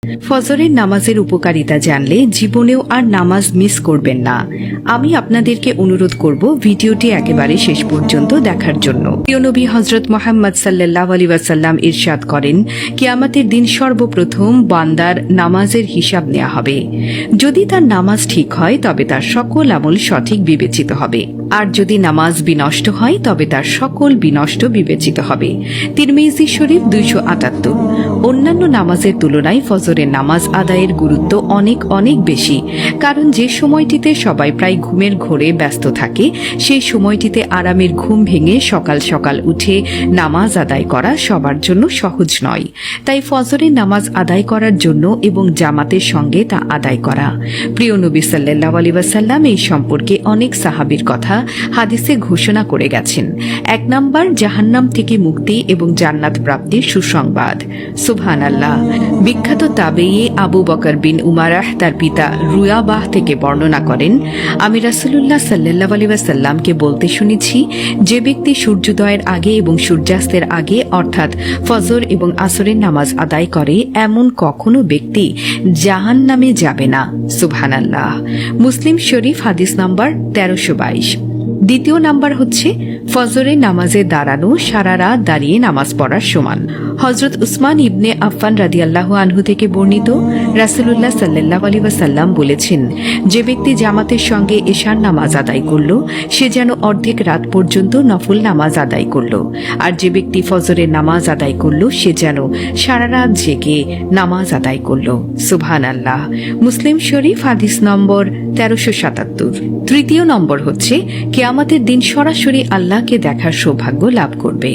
ফজরের নামাজের উপকারিতা জানলে জীবনেও আর নামাজ মিস করবেন না। আমি আপনাদেরকে অনুরোধ করব ভিডিওটি একেবারে শেষ পর্যন্ত দেখার জন্য। প্রিয় নবী হযরত মুহাম্মদ সাল্লাল্লাহু আলাইহি ওয়াসাল্লাম ইরশাদ করেন, কিয়ামতের দিন সর্বপ্রথম বান্দার নামাজের হিসাব নেওয়া হবে। যদি তার নামাজ ঠিক হয় তবে তার সকল আমল সঠিক বিবেচিত হবে, আর যদি নামাজ বিনষ্ট হয় তবে তার সকল বিনষ্ট বিবেচিত হবে। তিরমিজি শরীফ 278। অন্যান্য নামাজের তুলনায় ফজরের নামাজ আদায়ের গুরুত্ব অনেক অনেক বেশি, কারণ যে সময়টিতে সবাই প্রায় ঘুমের ঘোরে ব্যস্ত থাকে, সেই সময়টিতে আরামের ঘুম ভেঙে সকাল সকাল উঠে নামাজ আদায় করা সবার জন্য সহজ নয়। তাই ফজরের নামাজ আদায় করার জন্য এবং জামাতের সঙ্গে তা আদায় করা। প্রিয় নবী সাল্লাল্লাহু আলাইহি ওয়াসাল্লাম এই সম্পর্কে অনেক সাহাবীর কথা হাদিসে ঘোষণা করে গেছেন। 1 নাম্বার, জাহান্নাম থেকে মুক্তি এবং জান্নাত প্রাপ্তির সুসংবাদ। সুবহানাল্লাহ। বিখ্যাত তাবেঈ আবু বকর বিন উমারাহ তার পিতা রুয়াবাহ থেকে বর্ণনা করেন, আমি রাসূলুল্লাহ সাল্লাল্লাহু আলাইহি ওয়াসাল্লামকে বলতে শুনেছি, যে ব্যক্তি সূর্যোদয়ের আগে এবং সূর্যাস্তের আগে অর্থাৎ ফজর এবং আসরের নামাজ আদায় করে, এমন কখনো ব্যক্তি জাহান্নামে যাবে না। সুবহানাল্লাহ। মুসলিম শরীফ হাদিস নাম্বার 1322। দ্বিতীয় নাম্বার হচ্ছে ফজরের নামাজে দাঁড়ানো সারা রাত দাঁড়িয়ে নামাজ পড়ার সমান। হযরত উসমান ইবনে আফফান রাদিয়াল্লাহু আনহু থেকে বর্ণিত, রাসূলুল্লাহ সাল্লাল্লাহু আলাইহি ওয়াসাল্লাম বলেছেন, যে ব্যক্তি জামাতের সঙ্গে এশার নামাজ আদায় করল, সে যেন অর্ধেক রাত পর্যন্ত নফল নামাজ আদায় করল, আর যে ব্যক্তি ফজরের নামাজ আদায় করল, সে যেন সারা রাত জেগে নামাজ আদায় করল। সুবহানাল্লাহ। মুসলিম শরীফ হাদিস নম্বর 1377। তৃতীয় নম্বর হচ্ছে কিয়ামতের দিন সরাসরি আল্লাহকে দেখার সৌভাগ্য লাভ করবে।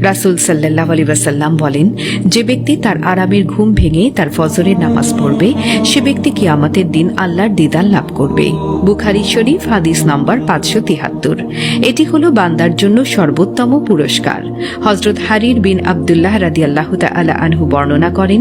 রাসূল সাল্লাল্লাহু আলাইহি ওয়াসাল্লাম বলেন, যে ব্যক্তি তার আরামের ঘুম ভেঙে তার ফজরের নামাজ পড়বে, সে ব্যক্তি কিয়ামতের দিন আল্লাহর দিদার লাভ করবে। বুখারী শরীফ হাদিস নাম্বার 573। এটি হলো বান্দার জন্য সর্বোত্তম পুরস্কার। হযরত হারির বিন আব্দুল্লাহ রাদিয়াল্লাহু তাআলা আনহু বর্ণনা করেন,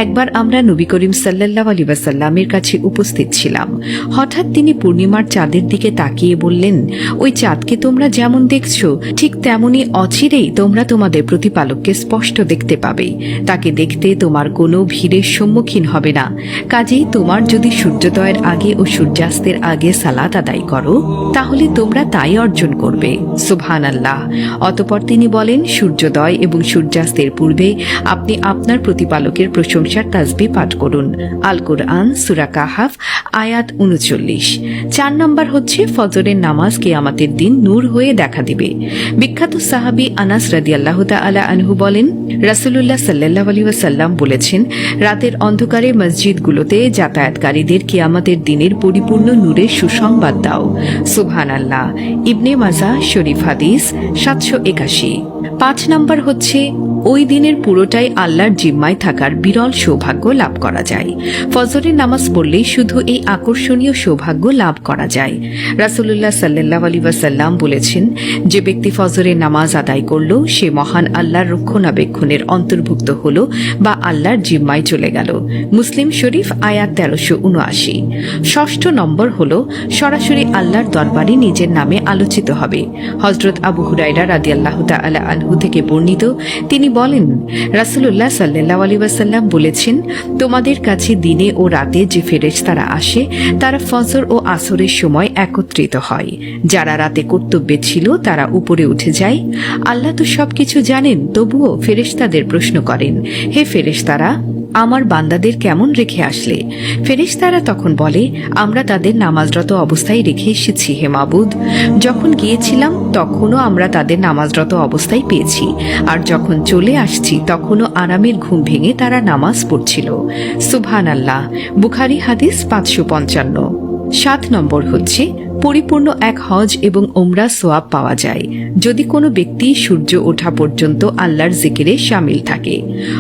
একবার আমরা নবী করিম সাল্লাল্লাহু আলাইহি ওয়াসাল্লামের কাছে উপস্থিত ছিলাম। হঠাৎ তিনি পূর্ণিমার চাঁদের দিকে তাকিয়ে বললেন, ওই চাঁদকে তোমরা যেমন দেখছো, ঠিক তেমনি অচিরেই তোমরা তোমাদের প্রতিপালককে স্পষ্ট দেখতে পাবে। তাকে দেখতে তোমার কোনো ভিড়ের সম্মুখীন হবে না। কাজেই তোমার যদি সূর্যোদয়ের আগে ও সূর্যাস্তের আগে সালাত আদায় করো, তাহলে তোমরা তাই অর্জন করবে। সুবহানাল্লাহ। অতঃপর তিনি বলেন, সূর্যোদয় এবং সূর্যাস্তের পূর্বে আপনি আপনার প্রতিপালকের প্রশংসার তাসবিহ পাঠ করুন। আল কুরআন সূরা কাহাফ আয়াত 39। 4 নম্বর হচ্ছে ফজরের নামাজ কিয়ামতের দিন নূর হয়ে দেখা দিবে। বিখ্যাত সাহাবী আনাস রাদিয়াল্লাহু তাআলা আনহু বলেন, রাসূলুল্লাহ সাল্লাল্লাহু আলাইহি ওয়াসাল্লাম বলেছেন, রাতের অন্ধকারে মসজিদগুলোতে যাতায়াতকারীদের কিয়ামতের দিনের পরিপূর্ণ নূরের সুসংবাদ দাও। সুবহানাল্লাহ। ইবনে মাজাহ শরীফ হাদিস 781। 5 নম্বর হচ্ছে ওই দিনের পুরোটাই আল্লাহর জিম্মায় থাকার বিরল সৌভাগ্য লাভ করা যায়। ফজরের নামাজ পড়লেই শুধু এই আকর্ষণীয় সৌভাগ্য লাভ করা যায়। রাসূলুল্লাহ সাল্লাল্লাহু আলাইহি ওয়াসাল্লাম বলেছেন, যে ব্যক্তি ফজরের নামাজ আদায় করল, সে মহান আল্লাহর রক্ষণাবেক্ষণের অন্তর্ভুক্ত হল বা আল্লাহর জিম্মায় চলে গেল। মুসলিম শরীফ আয়াত 1379। 6 নম্বর হল সরাসরি আল্লাহর দরবারে নিজের নামে আলোচিত হবে। হযরত আবু হুরায়রা রাদিয়াল্লাহু তাআলা আনহু থেকে বর্ণিত, তিনি বলেন, রাসূলুল্লাহ সাল্লাল্লাহু আলাইহি ওয়াসাল্লাম বলেছেন, তোমাদের কাছে দিনে ও রাতে যে ফেরেশতারা আসে, তারা ফজর ও আসরের সময় একত্রিত হয়। যারা রাতে কর্তব্যে ছিল তারা উপরে উঠে যায়। আল্লাহ তো সবকিছু জানেন, তবুও ফেরেশতাদের প্রশ্ন করেন, হে ফেরেশতারা, আমার বান্দাদের কেমন রেখে আসলে? ফেরেশতারা তখন বলে, আমরা তাদের নামাজরত অবস্থায় রেখে এসেছি হে মাবুদ। যখন গিয়েছিলাম তখনও আমরা তাদের নামাজরত অবস্থায় পেয়েছি, আর যখন চলে আসছি তখনও আরামের ঘুম ভেঙে তারা নামাজ পড়ছিল। সুবহানাল্লাহ। বুখারী হাদিস 555। 7 নম্বর হচ্ছে পরিপূর্ণ এক হজ এবং ওমরা সোয়াব পাওয়া যায় যদি কোনো ব্যক্তি সূর্য ওঠা পর্যন্ত আল্লাহর জিকিরে শামিল থাকে।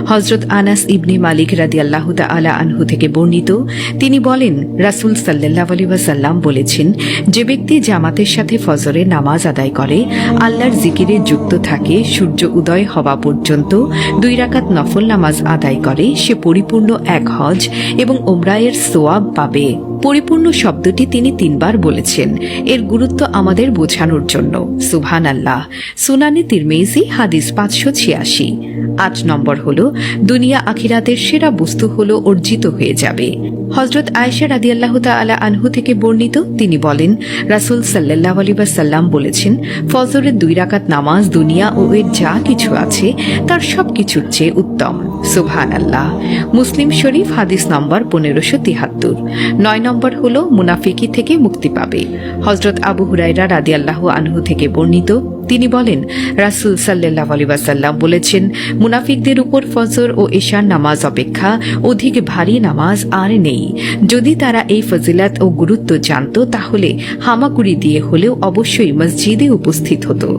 হযরত আনাস ইবনে মালিক রাদিয়াল্লাহু তাআলা আনহু থেকে বর্ণিত, তিনি বলেন, রাসূল সাল্লাল্লাহু আলাইহি ওয়াসাল্লাম বলেছেন, যে ব্যক্তি জামাতের সাথে ফজরের নামাজ আদায় করে, আল্লাহর জিকিরে যুক্ত থাকে, সূর্য উদয় হওয়া পর্যন্ত 2 রাকাত নফল নামাজ আদায় করে, সে পরিপূর্ণ এক হজ এবং ওমরায়ের সোয়াব পাবে। পরিপূর্ণ শব্দটি তিনি 3 বার বলেছেন, এর গুরুত্ব আমাদের বোঝানোর জন্য। সুবহানাল্লাহ। সুনানে তিরমিজি হাদিস 586। 8 নম্বর হলো দুনিয়া আখিরাতের সেরা বস্তু হলো অর্জিত হয়ে যাবে। হযরত আয়েশা রাদিয়াল্লাহু তাআলা আনহু থেকে বর্ণিত, তিনি বলেন, রাসূল সাল্লাল্লাহু আলাইহি ওয়াসাল্লাম বলেছেন, ফজরের 2 রাকাত নামাজ দুনিয়া ও এর যা কিছু আছে তার সবকিছুর চেয়ে উত্তম। সুবহানাল্লাহ। মুসলিম শরীফ হাদিস নম্বর 1573। 9 নম্বর হলো মুনাফিকি থেকে মুক্তি পাবে। হযরত আবু হুরায়রা রাদিয়াল্লাহু আনহু থেকে বর্ণিত, তিনি বলেন, রাসূল সাল্লাল্লাহু আলাইহি ওয়াসাল্লাম বলেছেন, মুনাফিকদের উপর ফজর ও এশার নামাজ অপেক্ষা অধিক ভারী নামাজ আর নেই। যদি তারা এই ফজিলত ও গুরুত্ব জানত তাহলে হামাগুড়ি দিয়ে হলেও অবশ্যই মসজিদে উপস্থিত হতো।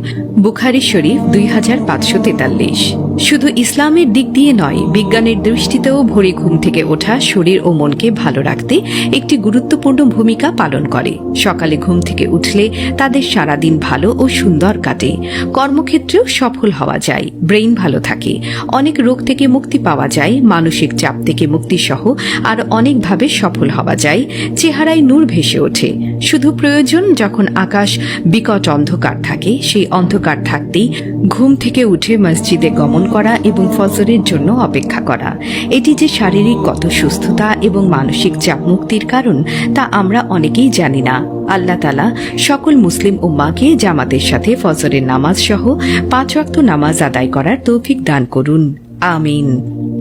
বুখারী শরীফ 2543। শুধু ইসলামের দিক দিয়ে নয়, বিজ্ঞানের দৃষ্টিতেও ভোরে ঘুম থেকে ওঠা শরীর ও মনকে ভালো রাখতে একটি গুরুত্বপূর্ণ ভূমিকা পালন করে। সকালে ঘুম থেকে উঠলে তাদের সারাদিন ভালো ও সুন্দর কাটে, কর্মক্ষেত্রেও সফল হওয়া যায়, ব্রেইন ভালো থাকে, অনেক রোগ থেকে মুক্তি পাওয়া যায়, মানসিক চাপ থেকে মুক্তি সহ আর অনেকভাবে সফল হওয়া যায়, চেহারায় নূর ভেসে ওঠে। শুধু প্রয়োজন যখন আকাশ বিকট অন্ধকার থাকে, সেই অন্ধকার থাকতেই ঘুম থেকে উঠে মসজিদে গমন করা এবং ফজরের জন্য অপেক্ষা করা। এটি যে শারীরিক কত সুস্থতা এবং মানসিক চাপ মুক্তির কারণ তা আমরা অনেকেই জানি না। আল্লাহ তাআলা সকল মুসলিম উম্মাহকে জামাতের সাথে ফজরের নামাজ সহ 5 ওয়াক্ত নামাজ আদায় করার তৌফিক দান করুন। আমিন।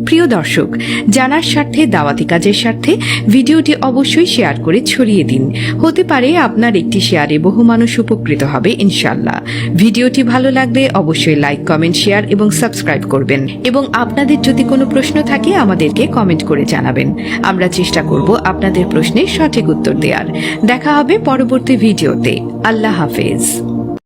প্রিয় দর্শক, জানার স্বার্থে, দাওয়াতি কাজের স্বার্থে ভিডিওটি অবশ্যই শেয়ার করে ছড়িয়ে দিন। হতে পারে আপনার একটি শেয়ারে বহু মানুষ উপকৃত হবে ইনশাআল্লাহ। ভিডিওটি ভালো লাগলে অবশ্যই লাইক, কমেন্ট, শেয়ার এবং সাবস্ক্রাইব করবেন এবং আপনাদের যদি কোনো প্রশ্ন থাকে আমাদেরকে কমেন্ট করে জানাবেন। আমরা চেষ্টা করব আপনাদের প্রশ্নের সঠিক উত্তর দেওয়ার। দেখা হবে পরবর্তী ভিডিওতে। আল্লাহ হাফেজ।